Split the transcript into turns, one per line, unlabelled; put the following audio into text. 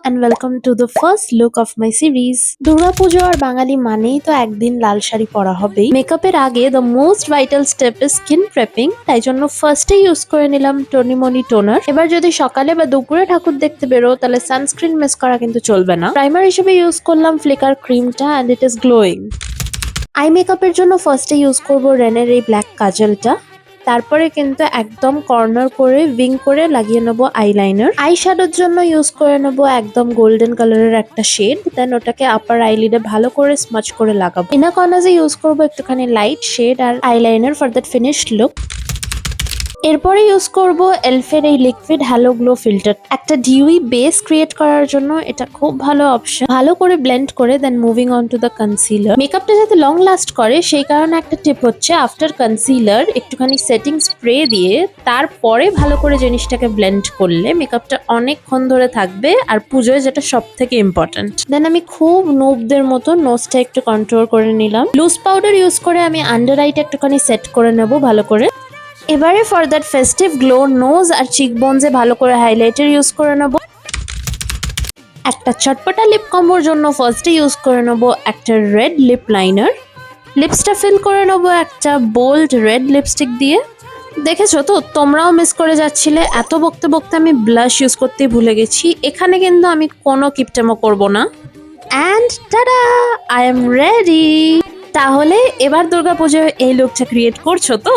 and welcome to the first look of my series. Durga Puja আর বাঙালি মানেই তো একদিন লাল শাড়ি পরা হবেই। মেকআপের আগে the most vital step is skin prepping, তাই জন্য ফার্স্টে ইউজ করে নিলাম টনিমনি টোনার। এবার যদি সকালে বা দুপুরে ঠাকুর দেখতে বেরো তাহলে সানস্ক্রিন মিস করা কিন্তু চলবে না। প্রাইমার হিসেবে ইউজ করলাম ফ্লিকার ক্রিমটা and it is glowing. I মেকআপের জন্য ফার্স্টে ইউজ করব রেনের এই ব্ল্যাক কাজলটা। তারপরে কিন্তু একদম কর্নার করে উইং করে লাগিয়ে নেবো আইলাইনার। আই শ্যাডোর জন্য ইউজ করে নেবো একদম গোল্ডেন কালারের একটা শেড, দেন ওটাকে আপার আইলিডে ভালো করে স্মাচ করে লাগাবো। ইনার কর্নারে ইউজ করবো একটুখানি লাইট শেড আর eyeliner for that finished look. এরপরে ইউজ করব এলফের এই লিকুইড হ্যালো গ্লো ফিল্টার। একটা ডিউই বেস ক্রিয়েট করার জন্য এটা খুব ভালো অপশন। ভালো করে ব্লেন্ড করে দেন moving on to the concealer. মেকআপটা যাতে লং লাস্ট করে সেই কারণে একটা টিপ হচ্ছে আফটার কনসিলার একটুখানি সেটিং স্প্রে দিয়ে তারপরে ভালো করে জিনিসটাকে ব্লেন্ড করলে মেকআপটা অনেকক্ষণ ধরে থাকবে আর পুজোয় যেটা সব থেকে ইম্পর্টেন্ট। দেন আমি খুব নোবদের মতো নোজটা একটু কন্ট্রোল করে নিলাম। লুজ পাউডার ইউজ করে আমি আন্ডার আইটা একটুখানি সেট করে নেবো ভালো করে। এবারে for that festive glow nose আর চিকবোনসে ভালো করে হাইলাইটার ইউজ করে নেব। একটা চটপটা লিপ কম্বোর জন্য ফার্স্টে ইউজ করে নেব একটা রেড লিপ লাইনার। লিপসটা ফিল করে নেব একটা বোল্ড রেড লিপস্টিক দিয়ে। দেখেছো তো, তোমরাও মিস করে যাচ্ছিলে, এত বকতে বকতে আমি ব্লাশ ইউজ করতেই ভুলে গেছি। এখানে কিন্তু আমি কোনো কিপটেমো করব না। And ta-da, I am ready. তাহলে এবার দুর্গাপুজোয় এই লুকটা ক্রিয়েট করছো তো?